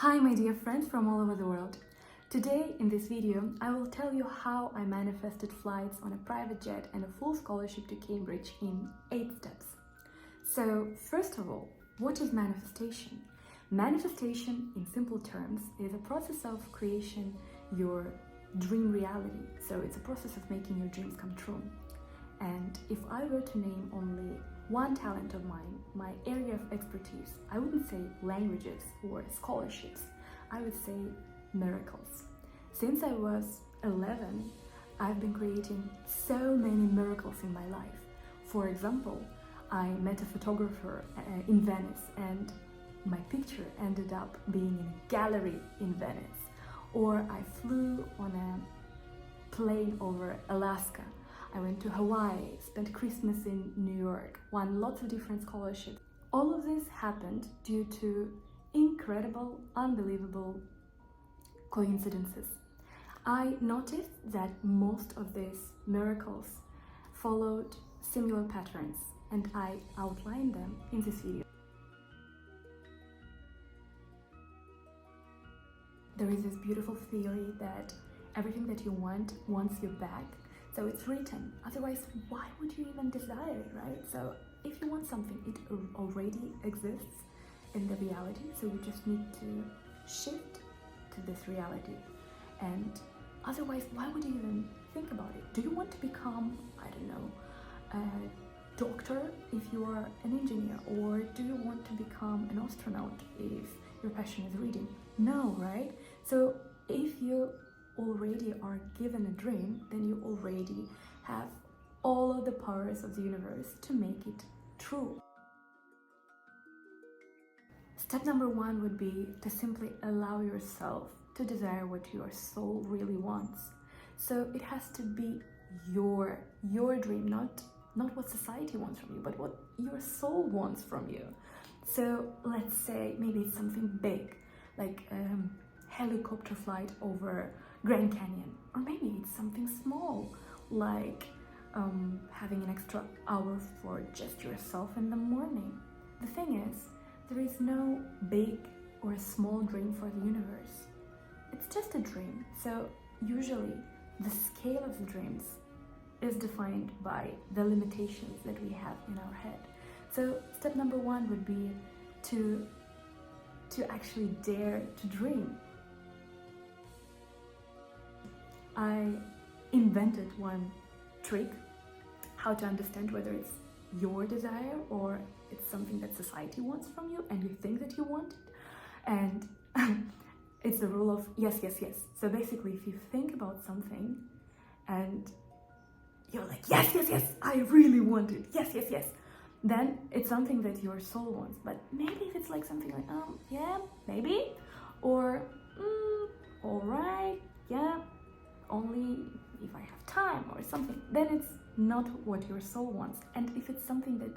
Hi my dear friends from all over the world. Today in this video I will tell you how I manifested flights on a private jet and a full scholarship to Cambridge in 8 steps. So first of all, what is manifestation? Manifestation in simple terms is a process of creation your dream reality. So it's a process of making your dreams come true. And if I were to name only one talent of mine, my area of expertise, I wouldn't say languages or scholarships, I would say miracles. Since I was 11, I've been creating so many miracles in my life. For example, I met a photographer in Venice and my picture ended up being in a gallery in Venice. Or I flew on a plane over Alaska. I went to Hawaii, spent Christmas in New York, won lots of different scholarships. All of this happened due to incredible, unbelievable coincidences. I noticed that most of these miracles followed similar patterns, and I outlined them in this video. There is this beautiful theory that everything that you want wants you back. So it's written, otherwise why would you even desire it, right? So if you want something, it already exists in the reality, so you just need to shift to this reality. And otherwise, why would you even think about it? Do you want to become, I don't know, a doctor if you are an engineer? Or do you want to become an astronaut if your passion is reading? No, right? So if you already are given a dream, then you already have all of the powers of the universe to make it true. Step number 1 would be to simply allow yourself to desire what your soul really wants. So it has to be your dream, not what society wants from you, but what your soul wants from you. So let's say maybe it's something big, like helicopter flight over Grand Canyon, or maybe it's something small like having an extra hour for just yourself in the morning. The thing is, there is no big or small dream for the universe. It's just a dream. So usually the scale of the dreams is defined by the limitations that we have in our head. So step number 1 would be to actually dare to dream. I invented one trick, how to understand whether it's your desire or it's something that society wants from you and you think that you want it. And it's the rule of yes, yes, yes. So basically, if you think about something and you're like, yes, yes, yes, I really want it, yes, yes, yes, then it's something that your soul wants. But maybe if it's like something like, yeah, maybe, or all right, yeah, only if I have time or something, then it's not what your soul wants. And if it's something that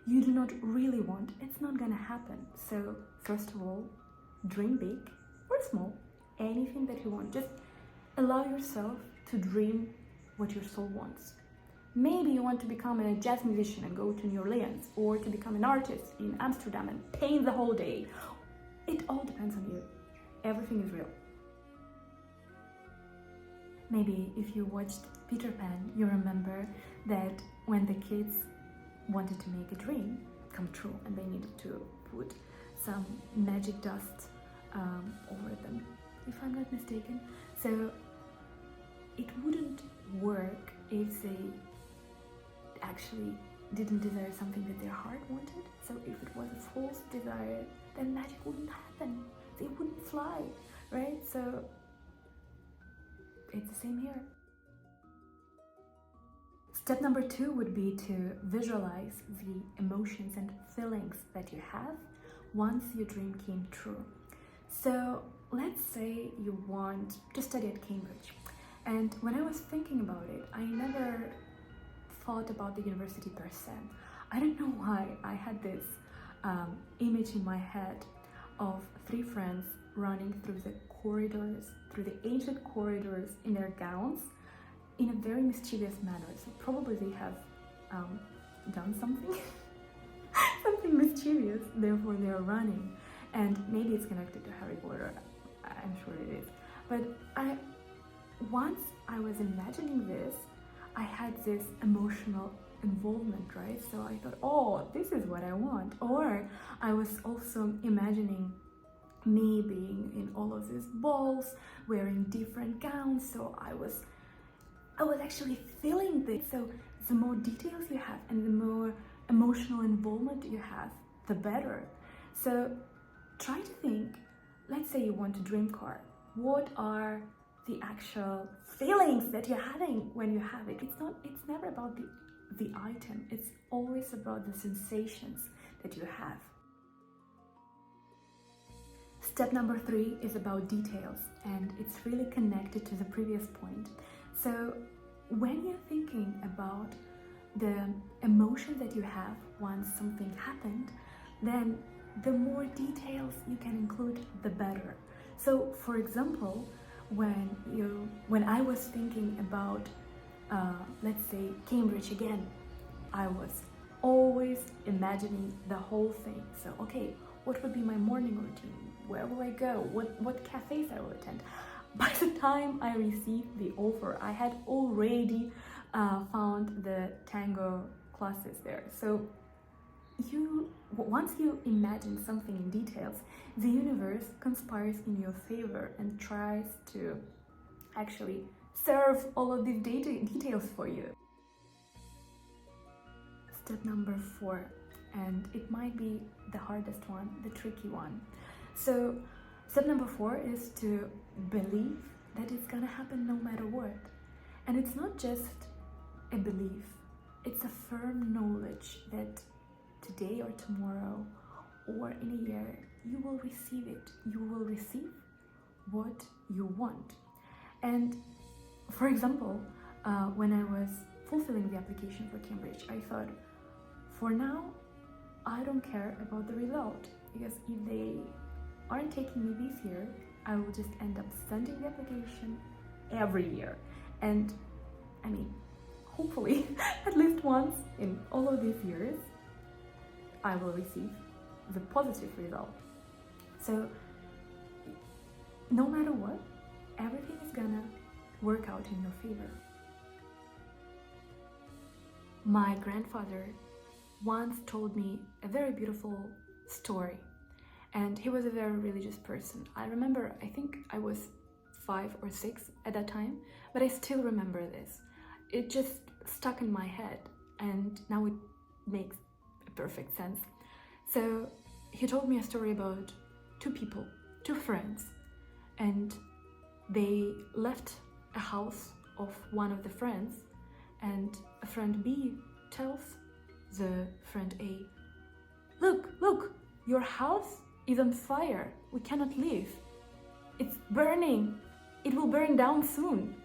you do not really want, it's not gonna happen. So first of all, dream big or small, anything that you want. Just allow yourself to dream what your soul wants. Maybe you want to become a jazz musician and go to New Orleans, or to become an artist in Amsterdam and paint the whole day. It all depends on you. Everything is real. Maybe if you watched Peter Pan, you remember that when the kids wanted to make a dream come true and they needed to put some magic dust over them, if I'm not mistaken. So it wouldn't work if they actually didn't desire something that their heart wanted. So if it was a false desire, then magic wouldn't happen. They wouldn't fly, right? So it's the same here. Step number 2 would be to visualize the emotions and feelings that you have once your dream came true. So let's say you want to study at Cambridge. And when I was thinking about it, I never thought about the university per se. I don't know why I had this image in my head of 3 friends running through the corridors, through the ancient corridors in their gowns in a very mischievous manner. So probably they have done something, something mischievous, therefore they are running. And maybe it's connected to Harry Potter, I'm sure it is. But once I was imagining this, I had this emotional involvement, right? So I thought, oh, this is what I want. Or I was also imagining me being in all of these balls, wearing different gowns. So I was actually feeling this. So the more details you have and the more emotional involvement you have, the better. So try to think, let's say you want a dream car. What are the actual feelings that you're having when you have it? It's never about the item. It's always about the sensations that you have. Step number 3 is about details, and it's really connected to the previous point. So when you're thinking about the emotion that you have once something happened, then the more details you can include, the better. So for example, when I was thinking about let's say Cambridge again, I was always imagining the whole thing. So okay, what would be my morning routine? Where will I go? What cafes I will attend? By the time I received the offer, I had already found the tango classes there. So once you imagine something in details, the universe conspires in your favor and tries to actually serve all of these details for you. Step number 4, and it might be the hardest one, the tricky one. So step number 4 is to believe that it's gonna happen no matter what. And it's not just a belief, it's a firm knowledge that today or tomorrow or in a year, you will receive it. You will receive what you want. And for example, when I was fulfilling the application for Cambridge, I thought, for now, I don't care about the result, because if they aren't taking me this year, I will just end up sending the application every year. And I mean, hopefully, at least once in all of these years, I will receive the positive result. So no matter what, everything is gonna work out in your favor. My grandfather once told me a very beautiful story, and he was a very religious person. I remember, I think I was 5 or 6 at that time, but I still remember this. It just stuck in my head, and now it makes perfect sense. So he told me a story about 2 people, 2 friends, and they left a house of one of the friends, and a friend B tells the friend A, look, your house is on fire, we cannot leave, it's burning, it will burn down soon.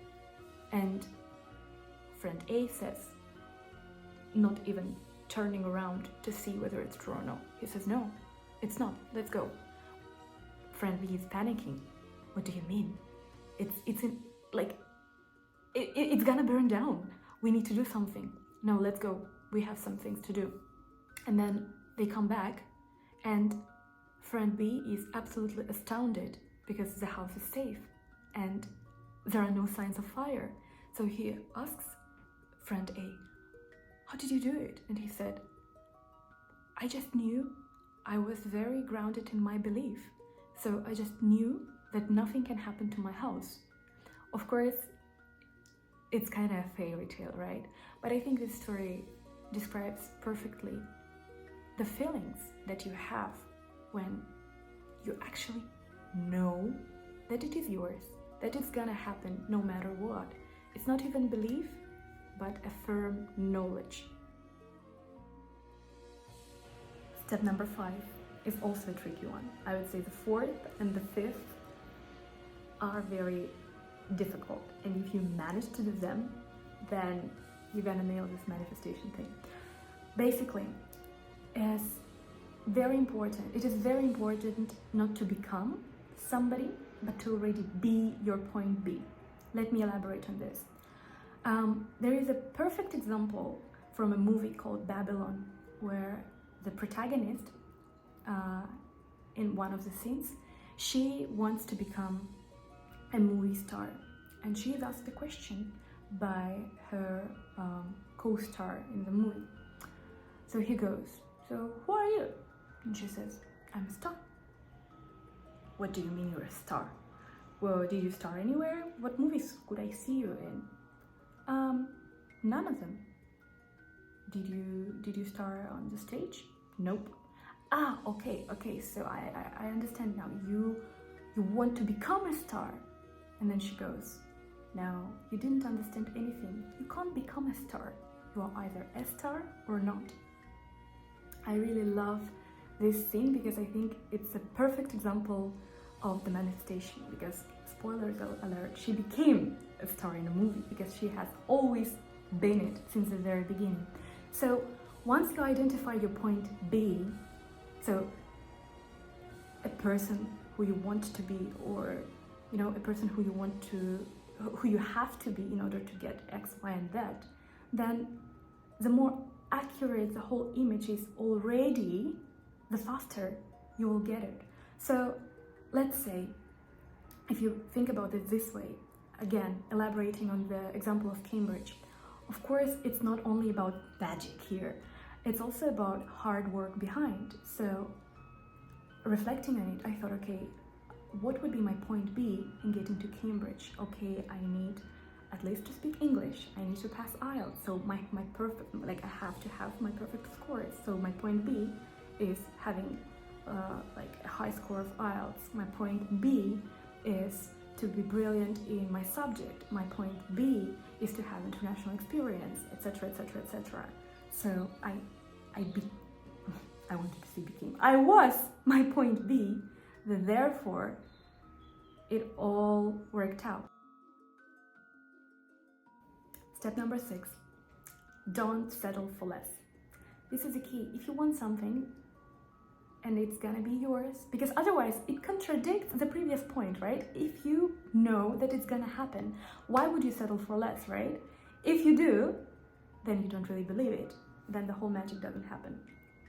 And friend A says, not even turning around to see whether it's true or no, he says, no, it's not, let's go. Friend B is panicking. What do you mean? It's gonna burn down. We need to do something. No, let's go. We have some things to do. And then they come back, and friend B is absolutely astounded because the house is safe and there are no signs of fire. So he asks friend A, how did you do it? And he said, I just knew. I was very grounded in my belief. So I just knew that nothing can happen to my house. Of course, it's kind of a fairy tale, right? But I think this story describes perfectly the feelings that you have when you actually know that it is yours, that it's gonna happen no matter what. It's not even belief, but a firm knowledge. Step number 5 is also a tricky one. I would say the 4th and the 5th are very difficult, and if you manage to do them, then you're gonna nail this manifestation thing. Basically, it is very important not to become somebody, but to already be your point B. Let me elaborate on this. There is a perfect example from a movie called Babylon, where the protagonist in one of the scenes, she wants to become a movie star, and she is asked the question by her co-star in the movie. So he goes, "So who are you?" And she says, "I'm a star." "What do you mean you're a star?" "Well, did you star anywhere? What movies could I see you in?" None of them." Did you star on the stage?" "Nope." "Ah, okay, so I understand now. You want to become a star." And then she goes, "Now, you didn't understand anything. You can't become a star. You are either a star or not." I really love this scene because I think it's a perfect example of the manifestation, because, spoilers alert, she became a star in a movie because she has always been it since the very beginning. So once you identify your point B, so a person who you want to be, or a person who you have to be in order to get X, Y, and Z, then the more accurate the whole image is already, the faster you will get it. So let's say, if you think about it this way, again, elaborating on the example of Cambridge, of course, it's not only about magic here, it's also about hard work behind. So reflecting on it, I thought, okay, what would be my point B in getting to Cambridge? Okay, I need at least to speak English. I need to pass IELTS. So my perfect, I have to have my perfect scores. So my point B is having a high score of IELTS. My point B is to be brilliant in my subject. My point B is to have international experience, etc., etc., etc. So I wanted to say became. I was my point B. Therefore, it all worked out. Step number 6, don't settle for less. This is the key. If you want something and it's gonna be yours, because otherwise it contradicts the previous point, right? If you know that it's gonna happen, why would you settle for less, right? If you do, then you don't really believe it. Then the whole magic doesn't happen.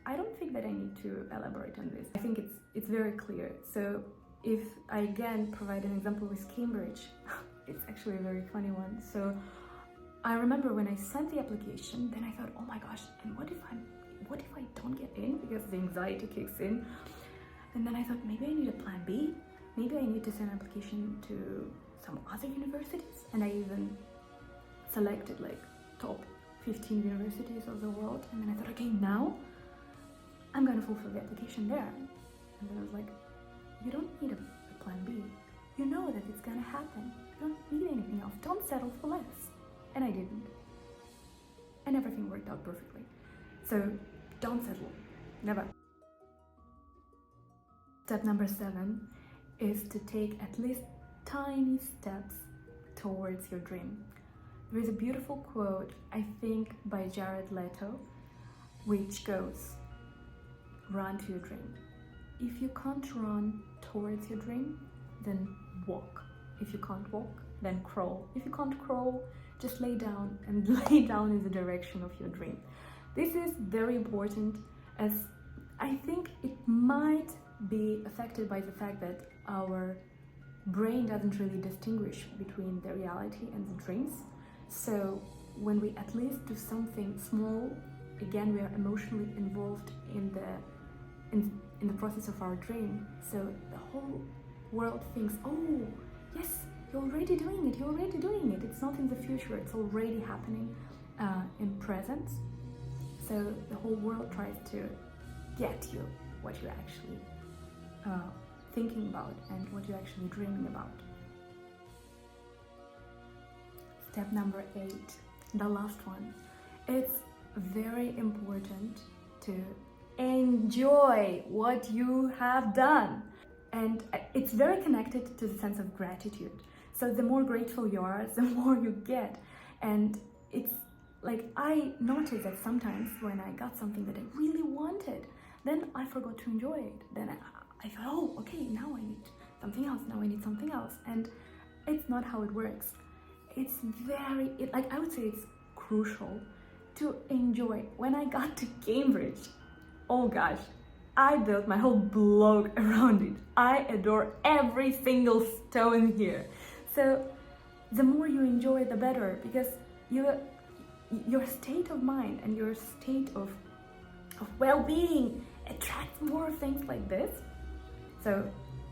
I don't think that I need to elaborate on this. I think it's very clear. So if I again provide an example with Cambridge, it's actually a very funny one. So I remember when I sent the application, then I thought, oh my gosh, and what if I don't get in? Because the anxiety kicks in. And then I thought, maybe I need a plan B. Maybe I need to send an application to some other universities. And I even selected top 15 universities of the world. And then I thought, okay, now I'm gonna fulfill the application there. And then I was like, you don't need a plan B. You know that it's gonna happen. You don't need anything else. Don't settle for less. And I didn't. And everything worked out perfectly. So don't settle. Never. Step number 7 is to take at least tiny steps towards your dream. There is a beautiful quote, I think by Jared Leto, which goes, run to your dream. If you can't run towards your dream, then walk. If you can't walk, then crawl. If you can't crawl, just lay down and lay down in the direction of your dream. This is very important, as I think it might be affected by the fact that our brain doesn't really distinguish between the reality and the dreams. So when we at least do something small, again, we are emotionally involved in the process of our dream. So the whole world thinks, oh, yes, you're already doing it. It's not in the future, it's already happening in present. So the whole world tries to get you what you're actually thinking about and what you're actually dreaming about. Step number 8, the last one. It's very important to enjoy what you have done. And it's very connected to the sense of gratitude. So the more grateful you are, the more you get. And it's like, I noticed that sometimes when I got something that I really wanted, then I forgot to enjoy it. Then I thought, oh, okay, now I need something else. And it's not how it works. It's I would say it's crucial to enjoy. When I got to Cambridge, oh gosh, I built my whole blog around it. I adore every single stone here. So the more you enjoy, the better, because your state of mind and your state of well-being attracts more things like this. So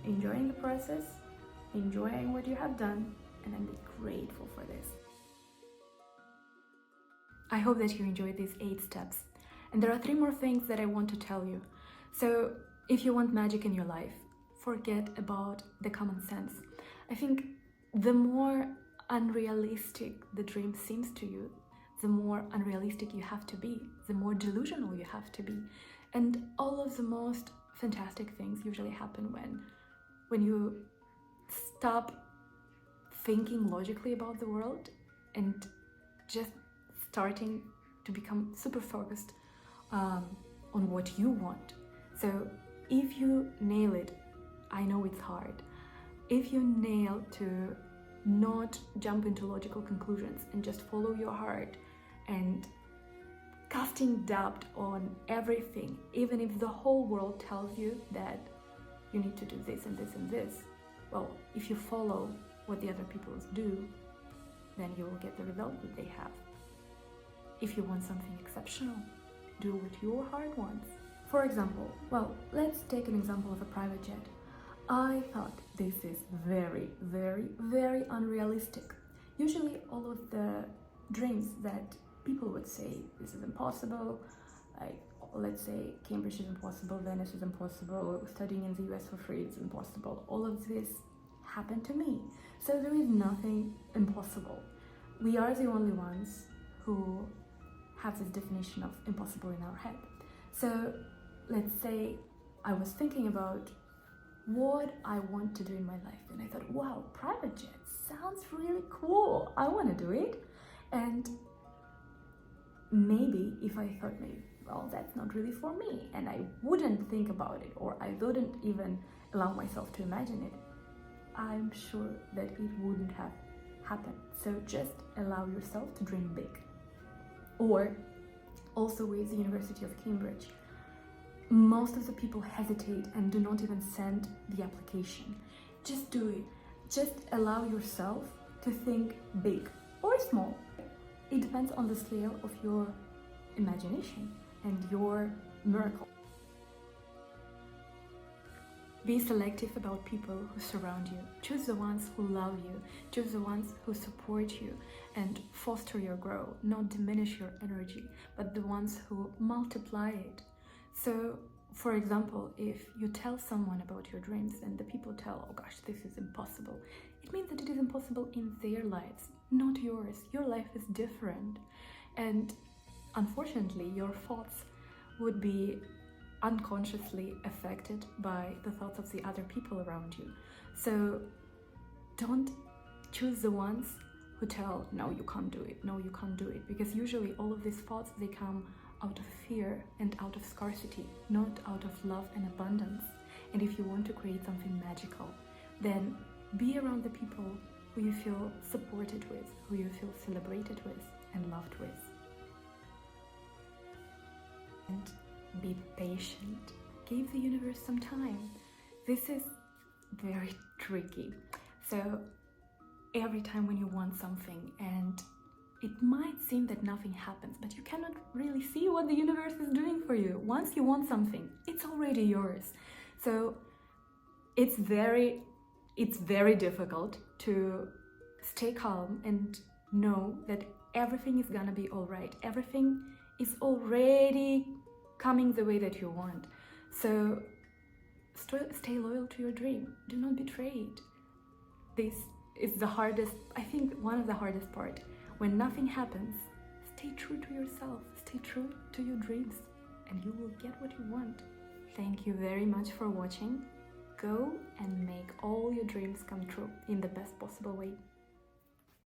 enjoying the process, enjoying what you have done, and then be grateful for this. I hope that you enjoyed these 8 steps. And there are 3 more things that I want to tell you. So if you want magic in your life, forget about the common sense. I think the more unrealistic the dream seems to you, the more unrealistic you have to be, the more delusional you have to be. And all of the most fantastic things usually happen when you stop thinking logically about the world and just starting to become super focused on what you want. So if you nail it, I know it's hard, if you nail to not jump into logical conclusions and just follow your heart and casting doubt on everything, even if the whole world tells you that you need to do this and this and this, well, if you follow what the other people do, then you will get the result that they have. If you want something exceptional, do what your heart wants. For example, well, let's take an example of a private jet. I thought this is very, very, very unrealistic. Usually all of the dreams that people would say, this is impossible, like, let's say Cambridge is impossible, Venice is impossible, studying in the US for free is impossible, all of this happened to me. So there is nothing impossible. We are the only ones who have this definition of impossible in our head. So let's say I was thinking about what I want to do in my life, and I thought, wow, private jet sounds really cool, I want to do it. And maybe if I thought, maybe, well, that's not really for me, and I wouldn't think about it, or I wouldn't even allow myself to imagine it, I'm sure that it wouldn't have happened. So just allow yourself to dream big. Or also with the University of Cambridge, most of the people hesitate and do not even send the application. Just do it. Just allow yourself to think big or small. It depends on the scale of your imagination and your miracle. Be selective about people who surround you. Choose the ones who love you. Choose the ones who support you and foster your growth, not diminish your energy, but the ones who multiply it. So, for example, if you tell someone about your dreams and the people tell, oh gosh, this is impossible, it means that it is impossible in their lives, not yours. Your life is different. And unfortunately, your thoughts would be unconsciously affected by the thoughts of the other people around you. So don't choose the ones who tell, no, you can't do it, no, you can't do it, because usually all of these thoughts, they come out of fear and out of scarcity, not out of love and abundance. And if you want to create something magical, then be around the people who you feel supported with, who you feel celebrated with and loved with. And be patient. Give the universe some time. This is very tricky. So every time when you want something and it might seem that nothing happens, but you cannot really see what the universe is doing for you. Once you want something, it's already yours. So it's very difficult to stay calm and know that everything is gonna be all right. Everything is already coming the way that you want. So stay loyal to your dream. Do not betray it. This is the hardest, I think one of the hardest part. When nothing happens, stay true to yourself, stay true to your dreams, and you will get what you want. Thank you very much for watching. Go and make all your dreams come true in the best possible way.